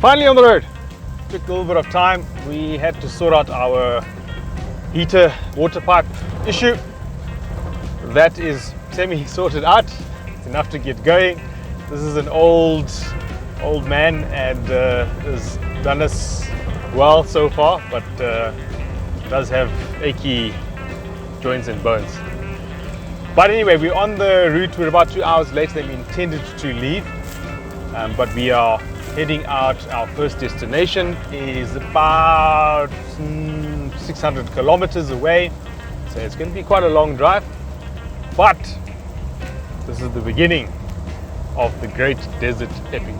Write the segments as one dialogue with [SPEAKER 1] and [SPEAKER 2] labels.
[SPEAKER 1] Finally on the road. Took a little bit of time. We had to sort out our heater water pipe issue. That is semi sorted out. It's enough to get going. This is an old man and has done us well so far, but does have achy joints and bones. But anyway, we're on the route. We're about 2 hours later than we intended to leave, but we are heading out. Our first destination is about 600 kilometers away, so it's going to be quite a long drive, but this is the beginning of the Great Desert Epic.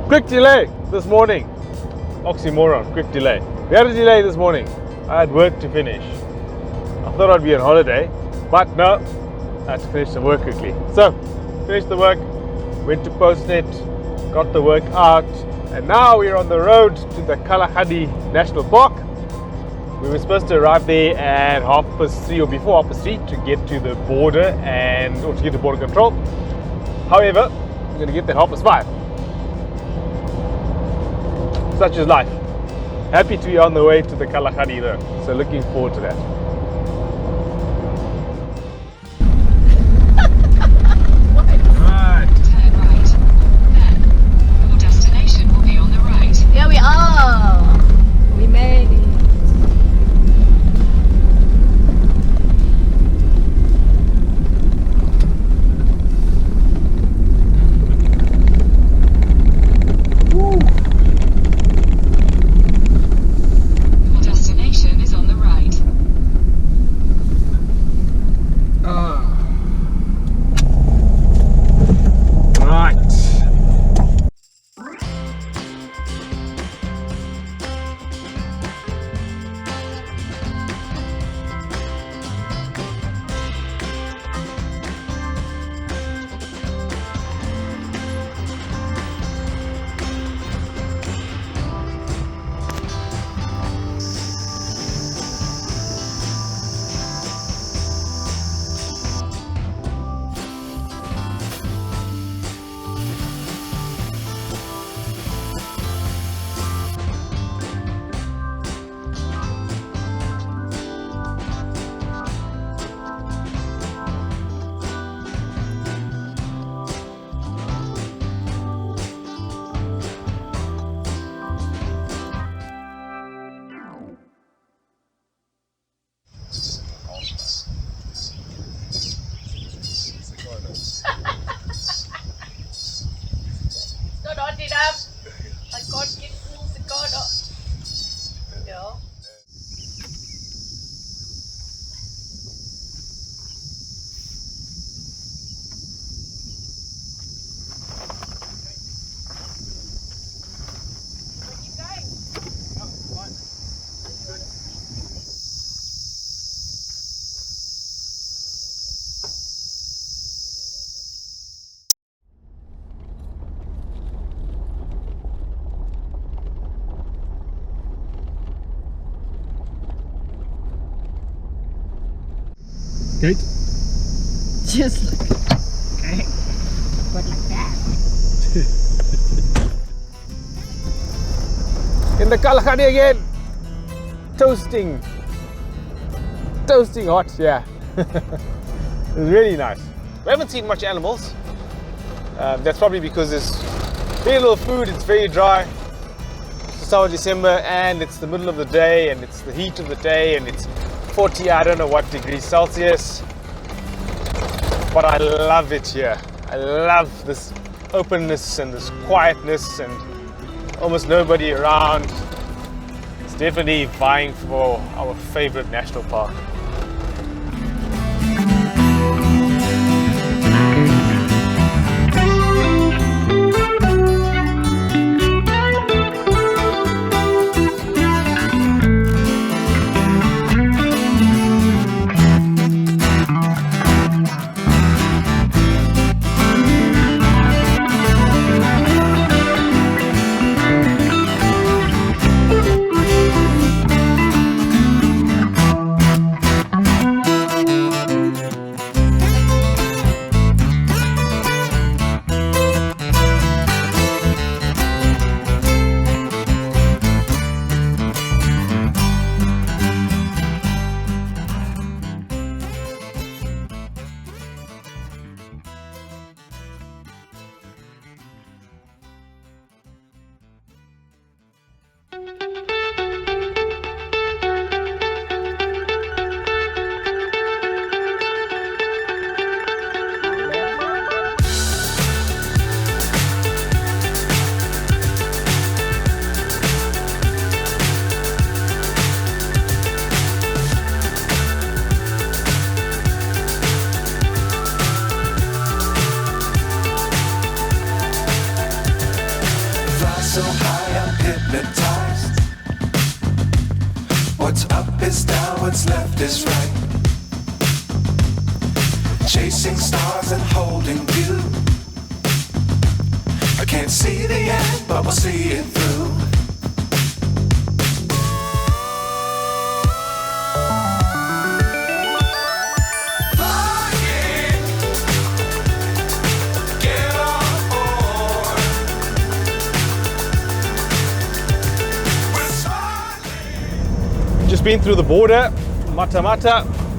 [SPEAKER 1] Quick delay this morning. Oxymoron, quick delay. We had a delay this morning. I had work to finish. I thought I'd be on holiday, but no, I had to finish the work quickly. So, finished the work, went to Postnet, got the work out, and now we're on the road to the Kgalagadi National Park. We were supposed to arrive there at 3:30 or before 3:30 to get to the border or to get to border control. However, we're going to get there 5:30. Such is life. Happy to be on the way to the Kgalagadi though, so looking forward to that. Right.
[SPEAKER 2] Turn right. Then, your destination will be on the right.
[SPEAKER 3] Here we are. We made it.
[SPEAKER 2] Your destination is on the right.
[SPEAKER 1] Great.
[SPEAKER 3] Just like, okay. But like that.
[SPEAKER 1] In the Kgalagadi again. Toasting. Toasting hot, yeah. It's really nice. We haven't seen much animals. That's probably because there's very little food, it's very dry. It's the start of December and it's the middle of the day and it's the heat of the day and it's 40, I don't know what degrees Celsius. But I love it here. I love this openness and this quietness and almost nobody around. It's definitely vying for our favorite national park.
[SPEAKER 4] So high I'm hypnotized. What's up is down, what's left is right. Chasing stars and holding you. I can't see the end, but we'll see it through.
[SPEAKER 1] Just been through the border, Mata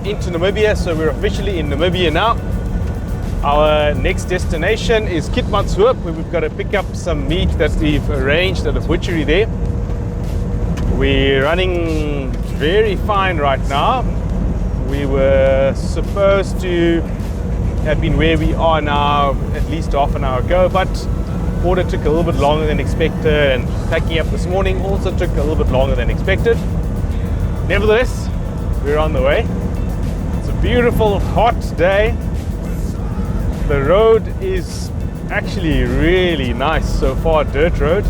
[SPEAKER 1] into Namibia, so we're officially in Namibia now. Our next destination is Pt1-Kgalagadi, where we've got to pick up some meat that we've arranged at a butchery there. We're running very fine right now. We were supposed to have been where we are now at least half an hour ago, but border took a little bit longer than expected, and packing up this morning also took a little bit longer than expected. Nevertheless, we're on the way. It's a beautiful, hot day. The road is actually really nice so far, dirt road.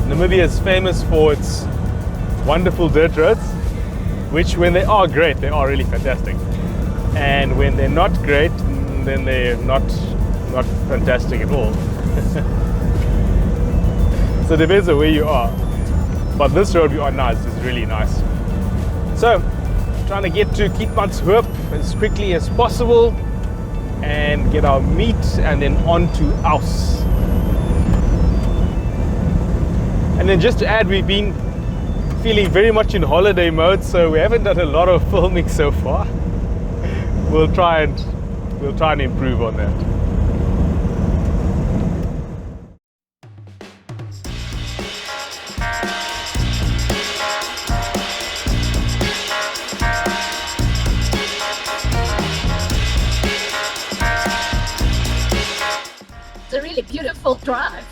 [SPEAKER 1] Namibia is famous for its wonderful dirt roads, which when they are great, they are really fantastic. And when they're not great, then they're not fantastic at all. So it depends on where you are. But this road we are now is really nice. So, trying to get to Pt1-Kgalagadi as quickly as possible and get our meat and then on to Aus. And then just to add, we've been feeling very much in holiday mode, so we haven't done a lot of filming so far. We'll try and improve on that.
[SPEAKER 3] It's a really beautiful drive.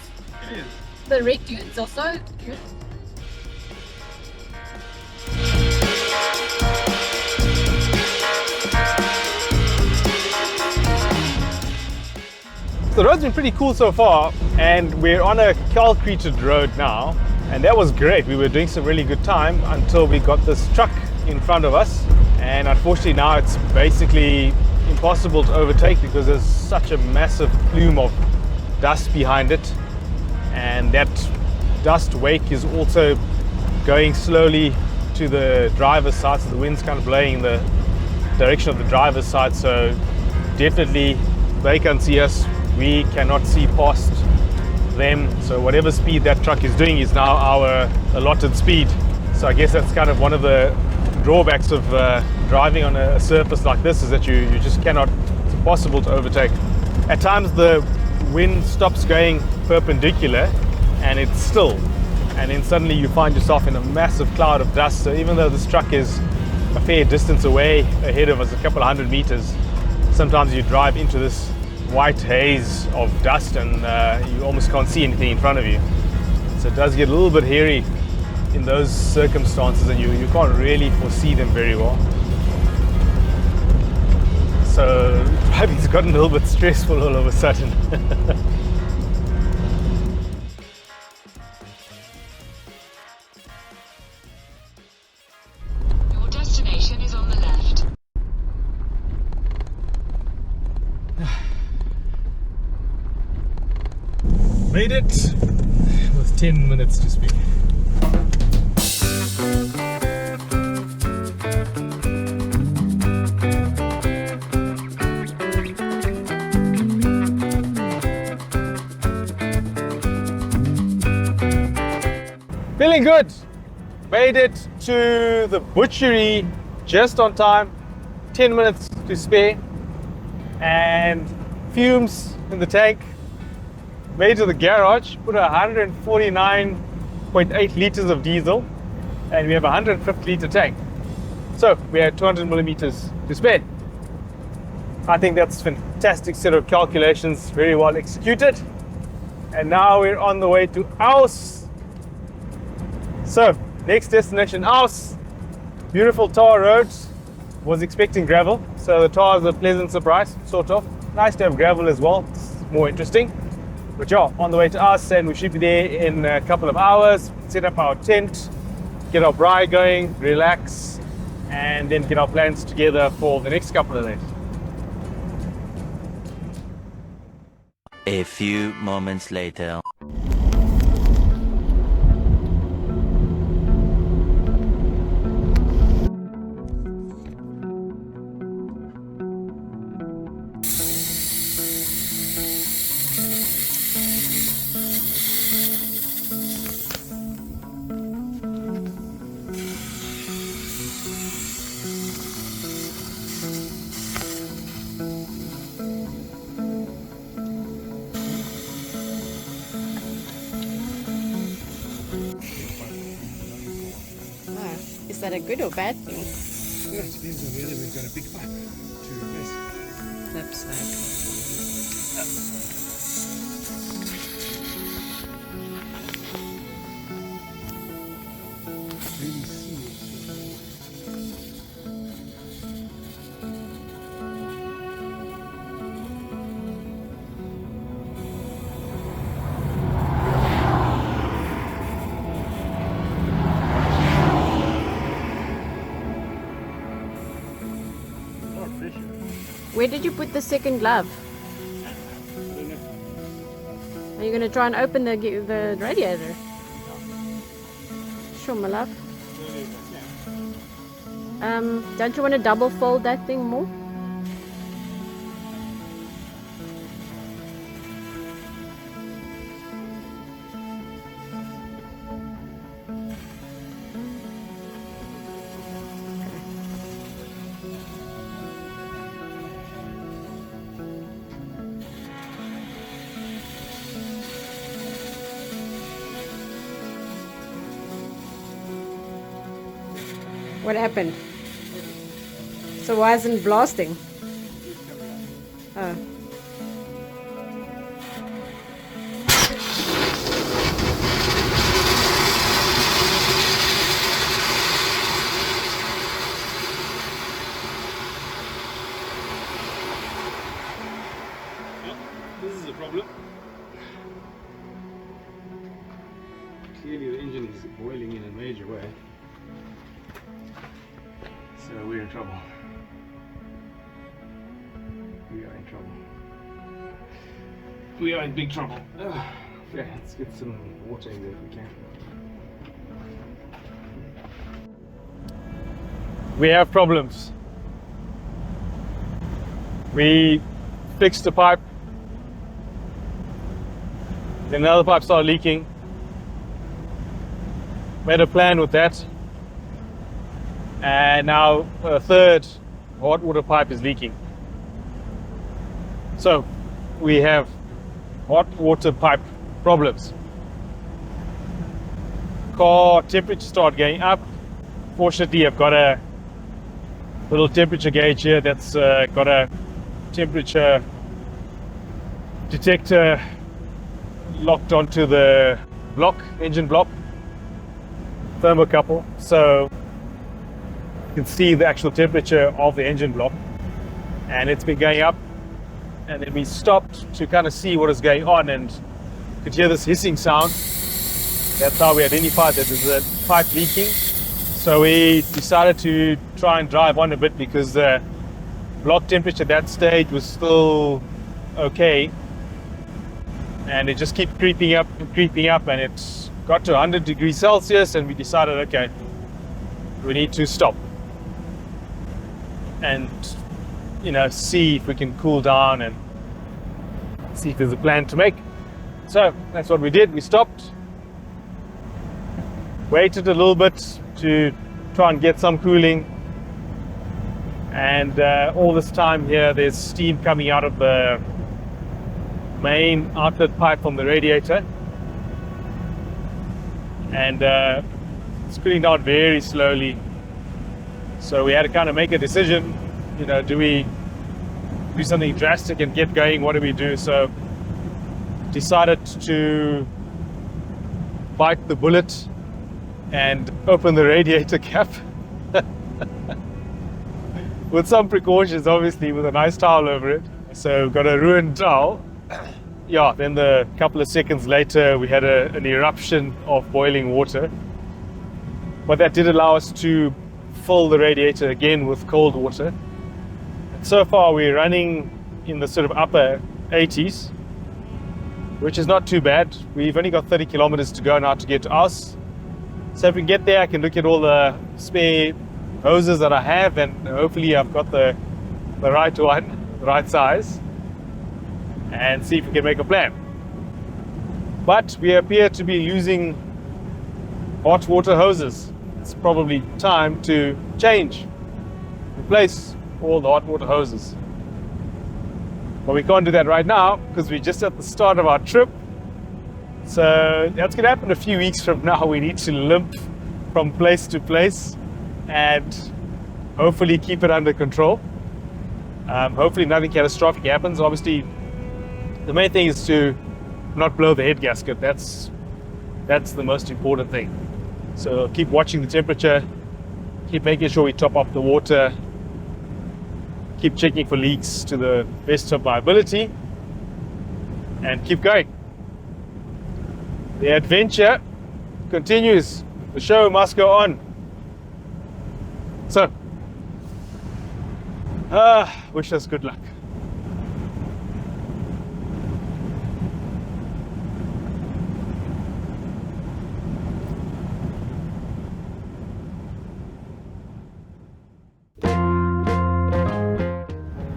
[SPEAKER 1] It is.
[SPEAKER 3] The red dunes are so good.
[SPEAKER 1] The road's been pretty cool so far, and we're on a concreted road now, and that was great. We were doing some really good time until we got this truck in front of us, and unfortunately now it's basically impossible to overtake because there's such a massive plume of dust behind it, and that dust wake is also going slowly to the driver's side, so the wind's kind of blowing in the direction of the driver's side, so definitely they can see us, we cannot see past them, so whatever speed that truck is doing is now our allotted speed. So I guess that's kind of one of the drawbacks of driving on a surface like this, is that you just cannot, it's impossible to overtake. At times the wind stops going perpendicular and it's still, and then suddenly you find yourself in a massive cloud of dust. So even though this truck is a fair distance away ahead of us, a couple of 100 meters, sometimes you drive into this white haze of dust and you almost can't see anything in front of you. So it does get a little bit hairy in those circumstances, and you can't really foresee them very well. So driving's gotten a little bit stressful all of a sudden.
[SPEAKER 2] Your destination is on the left.
[SPEAKER 1] Made it with 10 minutes to spare. Feeling good. Made it to the butchery just on time, 10 minutes to spare, and fumes in the tank. Made it to the garage, put 149.8 liters of diesel, and we have a 150 liter tank. So we had 200 millimeters to spare. I think that's a fantastic set of calculations, very well executed. And now we're on the way to Aus. So next destination, Aus. Beautiful tar roads. Was expecting gravel, so the tar is a pleasant surprise, sort of. Nice to have gravel as well, it's more interesting. But yeah, on the way to us, and we should be there in a couple of hours. Set up our tent, get our braai going, relax, and then get our plans together for the next couple of days.
[SPEAKER 5] A few moments later.
[SPEAKER 3] Is that a good or bad thing?
[SPEAKER 1] Yeah, it depends on whether we've got a big pipe to replace.
[SPEAKER 3] Looks like.
[SPEAKER 1] Really see it.
[SPEAKER 3] Where did you put the second glove? Are you going to try and open the radiator? Sure, my love. Don't you want to double fold that thing more? What happened? So why isn't it blasting? Oh.
[SPEAKER 1] This is a problem. Clearly the engine is boiling in a major way. So we're in trouble. We are in trouble. We are in big trouble. Okay, let's get some water in there if we can. We have problems. We fixed the pipe. Then another pipe started leaking. Made a plan with that. And now a third hot water pipe is leaking. So we have hot water pipe problems. Car temperature start going up. Fortunately, I've got a little temperature gauge here that's got a temperature detector locked onto the engine block, thermocouple, so you can see the actual temperature of the engine block, and it's been going up. And then we stopped to kind of see what is going on, and could hear this hissing sound. That's how we identified that there's a pipe leaking. So we decided to try and drive on a bit because the block temperature at that stage was still okay, and it just kept creeping up, and it got to 100 degrees Celsius, and we decided, okay, we need to stop and, you know, see if we can cool down and see if there's a plan to make. So that's what we did. We stopped, waited a little bit to try and get some cooling, and all this time here there's steam coming out of the main outlet pipe from the radiator, and it's cooling down very slowly. So we had to kind of make a decision, you know, do we do something drastic and get going? What do we do? So decided to bite the bullet and open the radiator cap with some precautions, obviously, with a nice towel over it. So got a ruined towel. Yeah, then a couple of seconds later we had an eruption of boiling water, but that did allow us to fill the radiator again with cold water. And so far we're running in the sort of upper 80s, which is not too bad. We've only got 30 kilometers to go now to get to us. So if we can get there, I can look at all the spare hoses that I have, and hopefully I've got the right one, the right size, and see if we can make a plan. But we appear to be losing hot water hoses. It's probably time to replace all the hot water hoses. But we can't do that right now because we're just at the start of our trip. So that's going to happen a few weeks from now. We need to limp from place to place and hopefully keep it under control. Hopefully nothing catastrophic happens. Obviously, the main thing is to not blow the head gasket. That's the most important thing. So keep watching the temperature, keep making sure we top off the water, keep checking for leaks to the best of my ability, and keep going. The adventure continues. The show must go on. So, wish us good luck.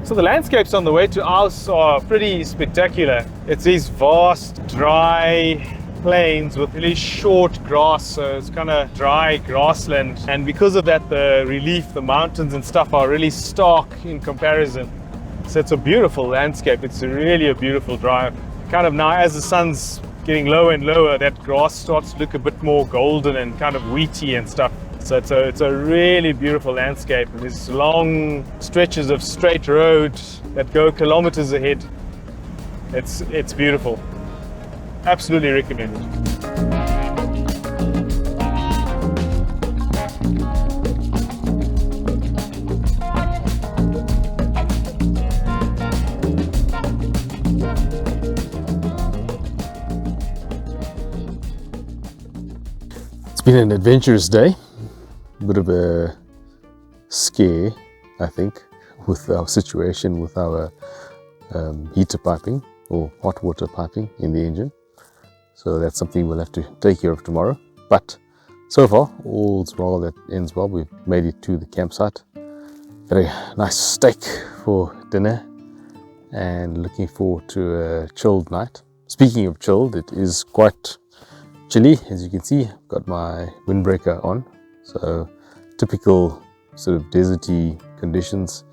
[SPEAKER 1] So the landscapes on the way to us are pretty spectacular. It's these vast, dry plains with really short grass, so it's kind of dry grassland. And because of that, the relief, the mountains and stuff are really stark in comparison. So it's a beautiful landscape. It's really a beautiful drive. Kind of now, as the sun's getting lower and lower, that grass starts to look a bit more golden and kind of wheaty and stuff. So it's a really beautiful landscape, and there's long stretches of straight road that go kilometers ahead. It's beautiful. Absolutely recommended. It's been an adventurous day. A bit of a scare, I think, with our situation with our heater piping or hot water piping in the engine. So that's something we'll have to take care of tomorrow. But so far, all's well that ends well. We've made it to the campsite. Got a nice steak for dinner, and looking forward to a chilled night. Speaking of chilled, it is quite chilly, as you can see. I've got my windbreaker on, so typical sort of deserty conditions.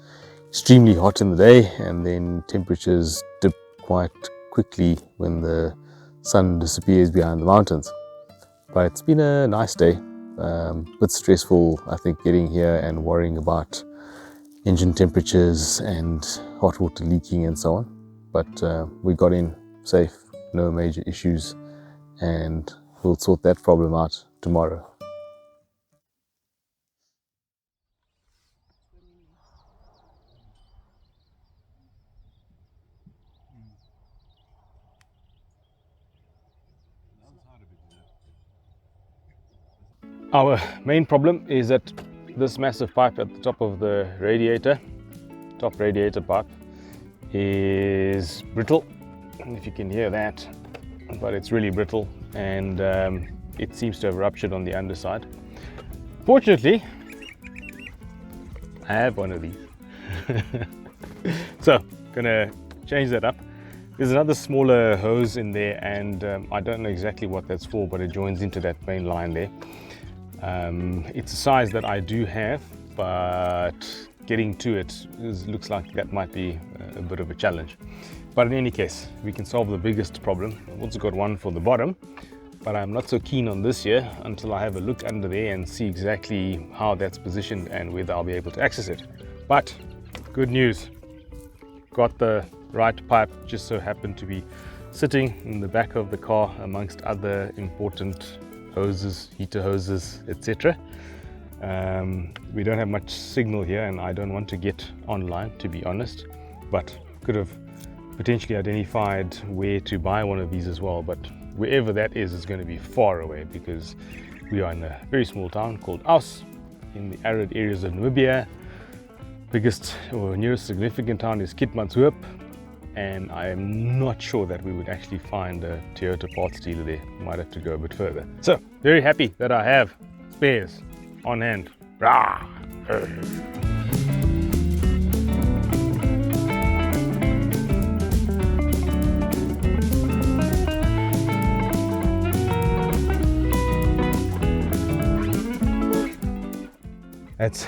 [SPEAKER 1] Extremely hot in the day, and then temperatures dip quite quickly when the sun disappears behind the mountains. But it's been a nice day. A bit stressful, I think, getting here and worrying about engine temperatures and hot water leaking and so on. But we got in safe, no major issues, and we'll sort that problem out tomorrow. Our main problem is that this massive pipe at the top of the radiator, top radiator pipe, is brittle. If you can hear that, but it's really brittle, and it seems to have ruptured on the underside. Fortunately, I have one of these. So, gonna change that up. There's another smaller hose in there, and I don't know exactly what that's for, but it joins into that main line there. It's a size that I do have, but getting to it looks like that might be a bit of a challenge. But in any case, we can solve the biggest problem. I've also got one for the bottom, but I'm not so keen on this here until I have a look under there and see exactly how that's positioned and whether I'll be able to access it. But good news, got the right pipe, just so happened to be sitting in the back of the car amongst other important hoses, heater hoses, etc. We don't have much signal here, and I don't want to get online, to be honest, but could have potentially identified where to buy one of these as well. But wherever that is going to be far away, because we are in a very small town called Aus in the arid areas of Namibia. Biggest or nearest significant town is Kitmanshoop, and I am not sure that we would actually find a Toyota parts dealer there. Might have to go a bit further. So very happy that I have spares on hand. Rah! That's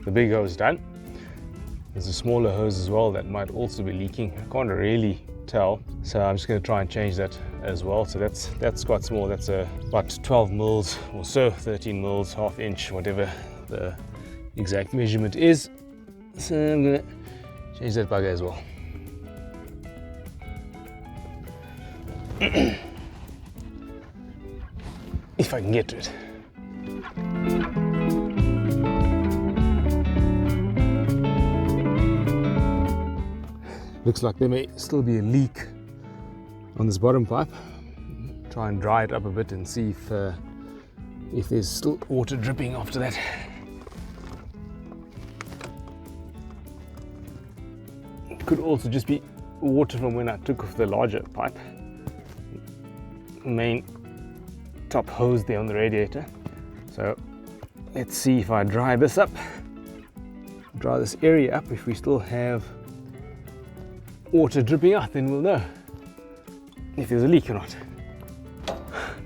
[SPEAKER 1] the big hose done. There's a smaller hose as well that might also be leaking. I can't really tell, so I'm just going to try and change that as well. So that's quite small. That's about 12 mils or so, 13 mils, half inch, whatever the exact measurement is. So I'm going to change that bugger as well. If I can get to it. Looks like there may still be a leak on this bottom pipe. Try and dry it up a bit and see if there's still water dripping after that. It could also just be water from when I took off the larger pipe. Main top hose there on the radiator. So let's see if I dry this up. Dry this area up. If we still have water dripping out, then we'll know if there's a leak or not.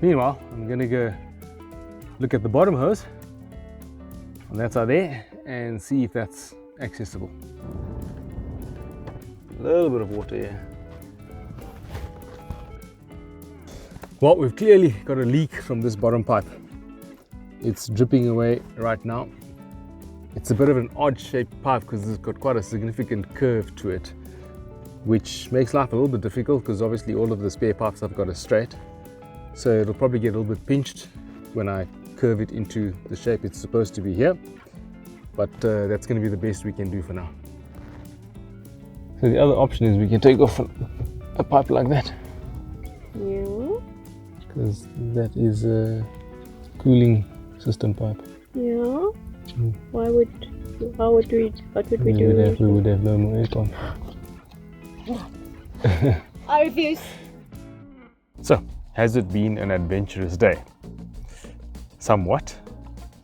[SPEAKER 1] Meanwhile, I'm gonna go look at the bottom hose on that side there and see if that's accessible. A little bit of water here. Well, we've clearly got a leak from this bottom pipe. It's dripping away right now. It's a bit of an odd shaped pipe because it's got quite a significant curve to it, which makes life a little bit difficult because obviously all of the spare pipes I've got are straight. So it'll probably get a little bit pinched when I curve it into the shape it's supposed to be here. But that's going to be the best we can do for now. So the other option is we can take off a pipe like that.
[SPEAKER 3] Yeah.
[SPEAKER 1] Because that is a cooling system pipe.
[SPEAKER 3] Yeah. What would we do?
[SPEAKER 1] We would have no more aircon.
[SPEAKER 3] I refuse.
[SPEAKER 1] So, has it been an adventurous day? Somewhat.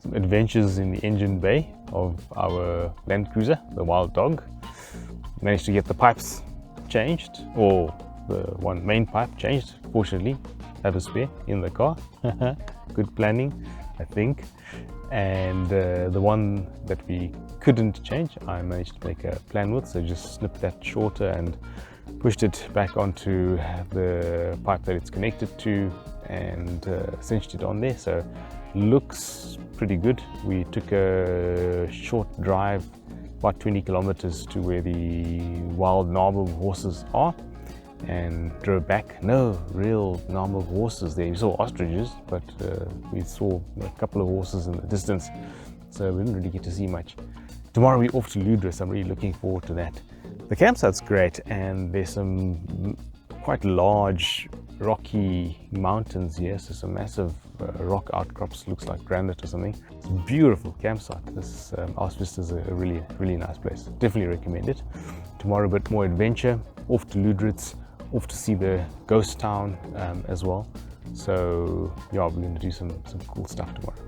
[SPEAKER 1] Some adventures in the engine bay of our Land Cruiser, the Wild Dog. Managed to get the pipes pipe changed, or the one main pipe changed. Fortunately, have a spare in the car. Good planning, I think. And the one that we couldn't change, I managed to make a plan with, so just snipped that shorter and pushed it back onto the pipe that it's connected to, and cinched it on there. So looks pretty good. We took a short drive, about 20 kilometers, to where the wild Namib horses are, and drove back. No real Namib horses there. We saw ostriches, but we saw a couple of horses in the distance, so we didn't really get to see much. Tomorrow we're off to Ludris. I'm really looking forward to that. The campsite's great, and there's some quite large rocky mountains here, so some massive rock outcrops, looks like granite or something. It's a beautiful campsite. This Vistas is a really nice place. Definitely recommend it. Tomorrow a bit more adventure, off to Ludritz, off to see the ghost town as well. So yeah, we're going to do some cool stuff tomorrow.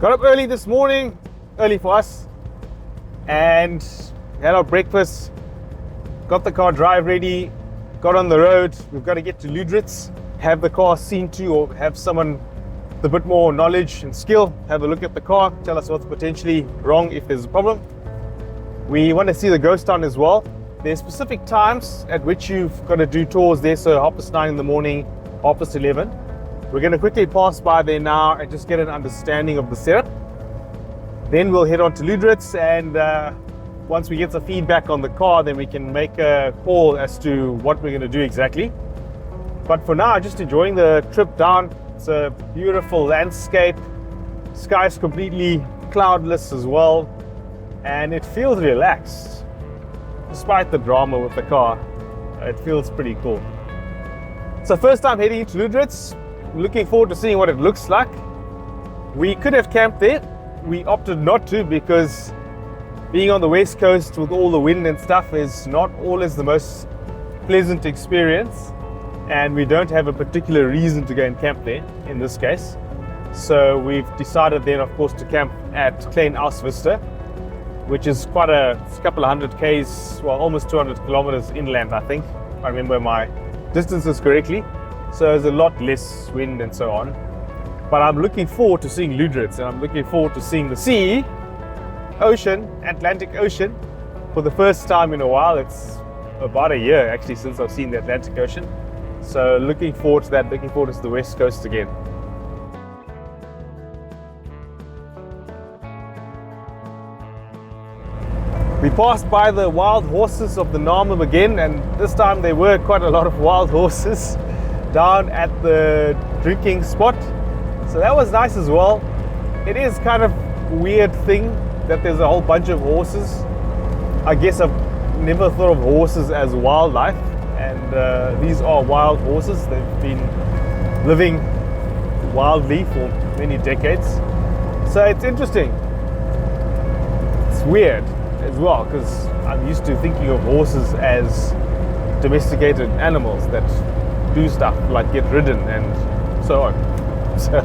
[SPEAKER 1] Got up early this morning, early for us, and had our breakfast, got the car drive ready, got on the road. We've got to get to Ludritz, have the car seen to, or have someone with a bit more knowledge and skill have a look at the car, tell us what's potentially wrong if there's a problem. We want to see the ghost town as well. There's specific times at which you've got to do tours there, so 9:30 in the morning, 11:30. We're going to quickly pass by there now and just get an understanding of the setup. Then we'll head on to Ludritz, and once we get some feedback on the car, then we can make a call as to what we're going to do exactly. But for now, just enjoying the trip down. It's a beautiful landscape. Sky's completely cloudless as well, and it feels relaxed. Despite the drama with the car, it feels pretty cool. So first time heading into Ludritz, looking forward to seeing what it looks like. We could have camped there. We opted not to, because being on the west coast with all the wind and stuff is not always the most pleasant experience, and we don't have a particular reason to go and camp there in this case. So we've decided then, of course, to camp at Klein Vista, which is quite a couple of 100 k's, well, almost 200 kilometers inland, I think, if I remember my distances correctly. So there's a lot less wind and so on. But I'm looking forward to seeing Ludritz, and I'm looking forward to seeing the sea, ocean, Atlantic Ocean, for the first time in a while. It's about a year actually since I've seen the Atlantic Ocean. So looking forward to that, looking forward to the west coast again. We passed by the wild horses of the Namib again, and this time there were quite a lot of wild horses down at the drinking spot. So that was nice as well. It is kind of a weird thing that there's a whole bunch of horses. I guess I've never thought of horses as wildlife, and these are wild horses. They've been living wildly for many decades. So it's interesting. It's weird as well, because I'm used to thinking of horses as domesticated animals that do stuff like get ridden and so on. So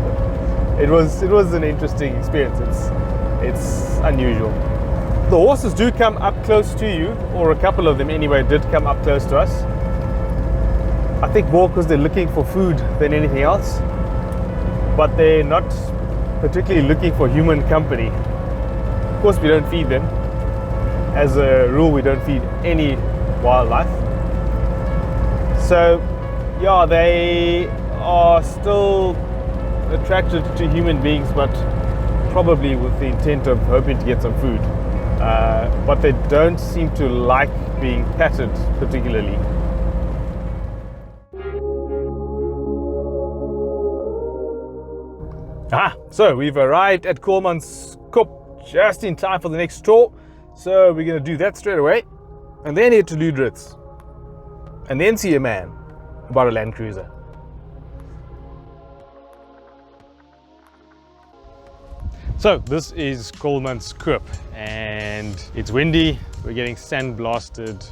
[SPEAKER 1] it was an interesting experience. It's unusual. The horses do come up close to you, or a couple of them anyway did come up close to us. I think more because they're looking for food than anything else, but they're not particularly looking for human company. Of course, we don't feed them. As a rule, we don't feed any wildlife. So yeah, they are still attracted to human beings, but probably with the intent of hoping to get some food. But they don't seem to like being patted particularly. So we've arrived at Kgalagadi just in time for the next tour. So we're going to do that straight away, and then head to Ludritz, and then see a man about a Land Cruiser. So this is Kgalagadi, and it's windy, we're getting sandblasted,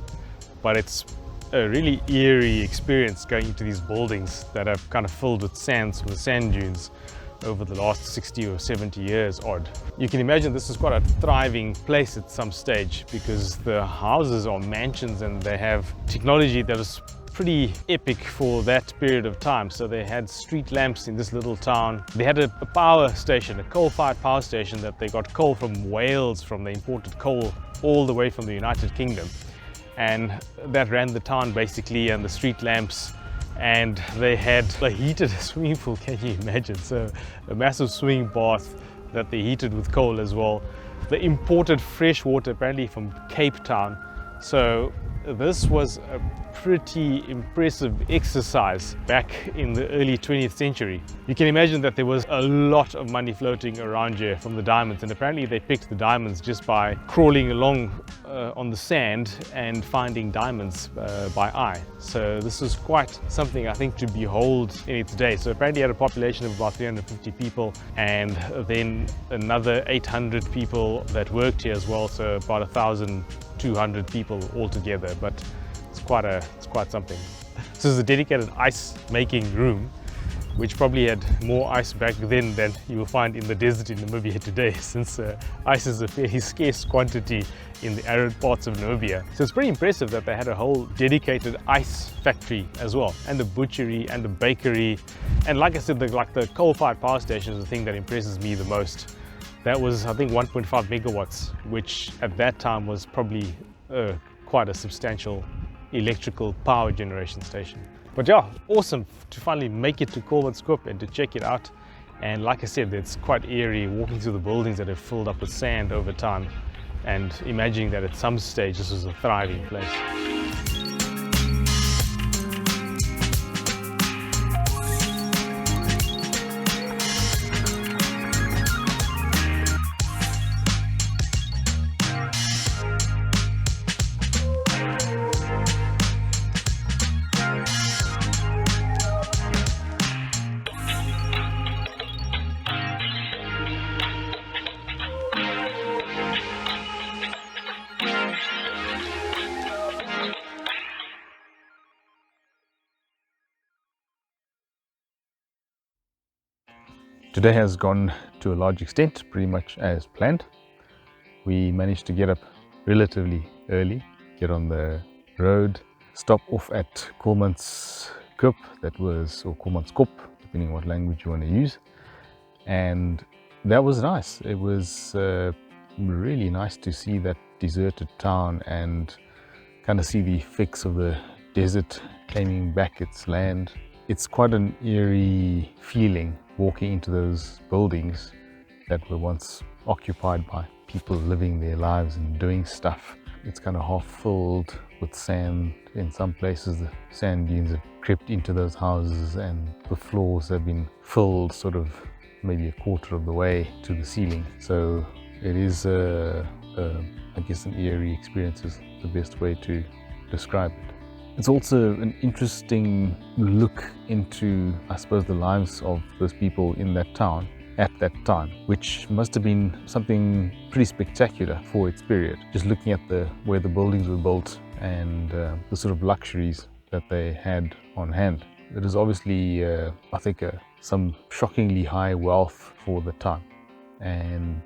[SPEAKER 1] but it's a really eerie experience going into these buildings that are kind of filled with sand dunes. over the last 60 or 70 years odd. You can imagine this is quite a thriving place at some stage because the houses are mansions and they have technology that is pretty epic for that period of time. So they had street lamps in this little town. They had a power station, a coal-fired power station that they got coal from Wales, from the imported coal all the way from the United Kingdom. And that ran the town basically, and the street lamps. And they had a heated swimming pool, can you imagine? So a massive swimming bath that they heated with coal as well. They imported fresh water apparently from Cape Town. So this was a pretty impressive exercise back in the early 20th century. You can imagine that there was a lot of money floating around here from the diamonds, and apparently they picked the diamonds just by crawling along on the sand and finding diamonds by eye. So this is quite something, I think, to behold in its day. So apparently it had a population of about 350 people, and then another 800 people that worked here as well, so about 1,200 people altogether. But it's quite something. This is a dedicated ice making room, which probably had more ice back then than you will find in the desert in Namibia today, since ice is a fairly scarce quantity in the arid parts of Namibia. So it's pretty impressive that they had a whole dedicated ice factory as well, and a butchery and a bakery. And like I said, the coal-fired power station is the thing that impresses me the most. That was, I think, 1.5 megawatts, which at that time was probably quite a substantial electrical power generation station. But yeah, awesome to finally make it to Kgalagadi and to check it out. And like I said, it's quite eerie walking through the buildings that have filled up with sand over time and imagining that at some stage this was a thriving place. Today has gone to a large extent pretty much as planned. We managed to get up relatively early, get on the road, stop off at Pt1-Kgalagadi, or Pt1-Kgalagadi, depending on what language you want to use. And that was nice. It was really nice to see that deserted town and kind of see the effects of the desert claiming back its land. It's quite an eerie feeling walking into those buildings that were once occupied by people living their lives and doing stuff. It's kind of half filled with sand. In some places the sand dunes have crept into those houses and the floors have been filled sort of maybe a quarter of the way to the ceiling. So it is I guess an eerie experience is the best way to describe it. It's also an interesting look into, I suppose, the lives of those people in that town at that time, which must have been something pretty spectacular for its period. Just looking at where the buildings were built and the sort of luxuries that they had on hand. It is obviously, I think, some shockingly high wealth for the time, and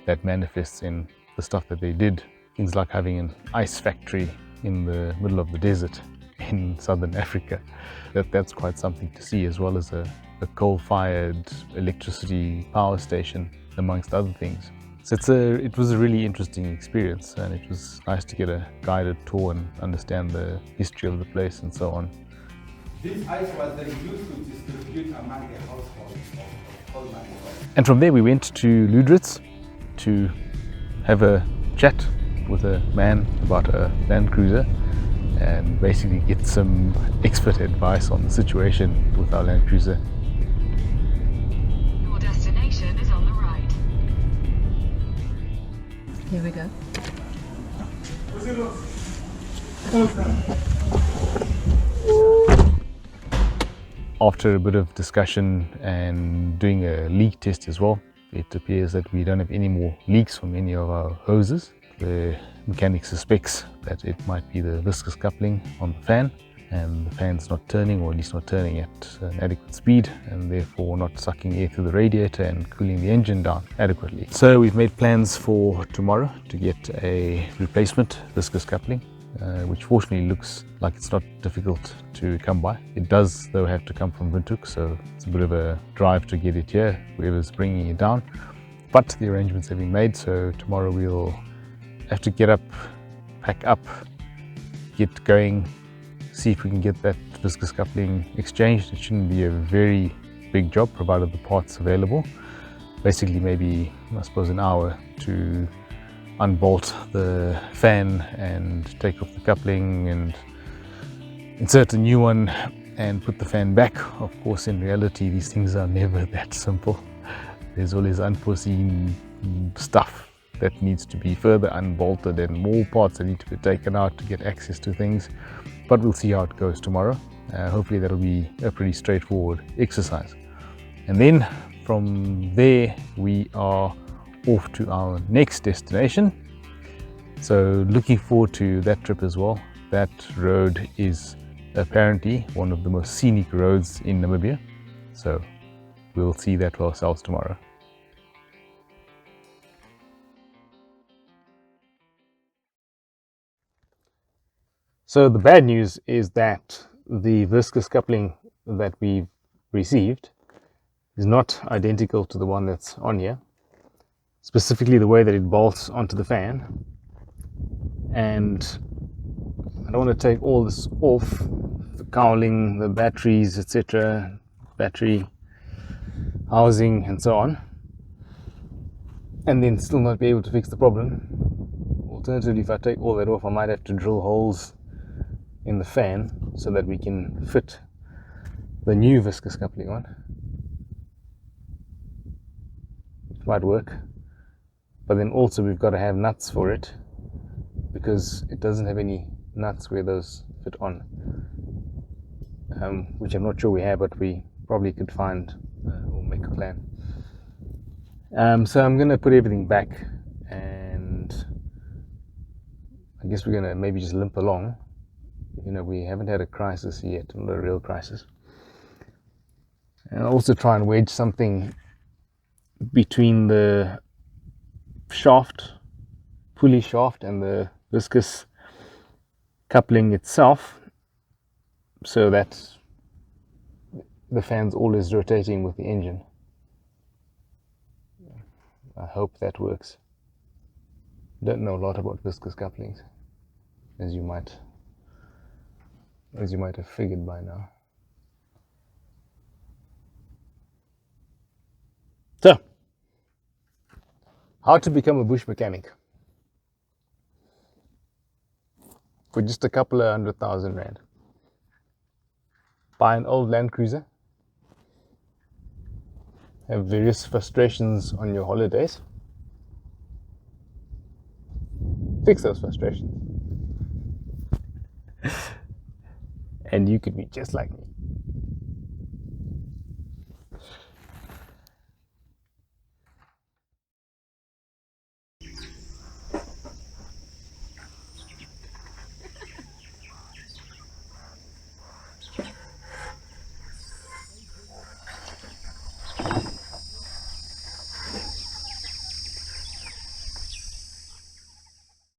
[SPEAKER 1] that manifests in the stuff that they did. Things like having an ice factory in the middle of the desert in southern Africa. That's quite something to see, as well as a coal-fired electricity power station, amongst other things. So it was a really interesting experience, and it was nice to get a guided tour and understand the history of the place and so on.
[SPEAKER 6] This ice was then used to distribute among the households of Kgalagadi.
[SPEAKER 1] And from there we went to Ludritz to have a chat with a man about a Land Cruiser and basically get some expert advice on the situation with our Land Cruiser.
[SPEAKER 2] Your destination is on the right.
[SPEAKER 3] Here we go.
[SPEAKER 1] After a bit of discussion and doing a leak test as well, it appears that we don't have any more leaks from any of our hoses. The mechanic suspects that it might be the viscous coupling on the fan, and the fan's not turning, or at least not turning at an adequate speed, and therefore not sucking air through the radiator and cooling the engine down adequately. So we've made plans for tomorrow to get a replacement viscous coupling, which fortunately looks like it's not difficult to come by. It does though have to come from Windhoek, so it's a bit of a drive to get it here, whoever's bringing it down. But the arrangements have been made, so tomorrow we'll have to get up, pack up, get going, see if we can get that viscous coupling exchanged. It shouldn't be a very big job, provided the parts available. Basically maybe, I suppose, an hour to unbolt the fan and take off the coupling and insert a new one and put the fan back. Of course, in reality, these things are never that simple. There's always unforeseen stuff that needs to be further unbolted and more parts that need to be taken out to get access to things. But we'll see how it goes tomorrow. Hopefully that'll be a pretty straightforward exercise. And then from there we are off to our next destination. So looking forward to that trip as well. That road is apparently one of the most scenic roads in Namibia. So we'll see that for ourselves tomorrow. So the bad news is that the viscous coupling that we've received is not identical to the one that's on here. Specifically the way that it bolts onto the fan. And I don't want to take all this off, the cowling, the batteries, etc., battery housing and so on, and then still not be able to fix the problem. Alternatively, if I take all that off, I might have to drill holes in the fan so that we can fit the new viscous coupling on. It might work, but then also we've got to have nuts for it, because it doesn't have any nuts where those fit on, which I'm not sure we have, but we probably could find or make a plan. So I'm going to put everything back, and I guess we're going to maybe just limp along. You know, we haven't had a crisis yet, not a real crisis. And I'll also try and wedge something between the shaft, pulley shaft, and the viscous coupling itself, so that the fan's always rotating with the engine. I hope that works. Don't know a lot about viscous couplings, as you might have figured by now. So, how to become a bush mechanic for just a couple of 100,000 rand. Buy an old Land Cruiser, have various frustrations on your holidays, fix those frustrations, and you could be just like me.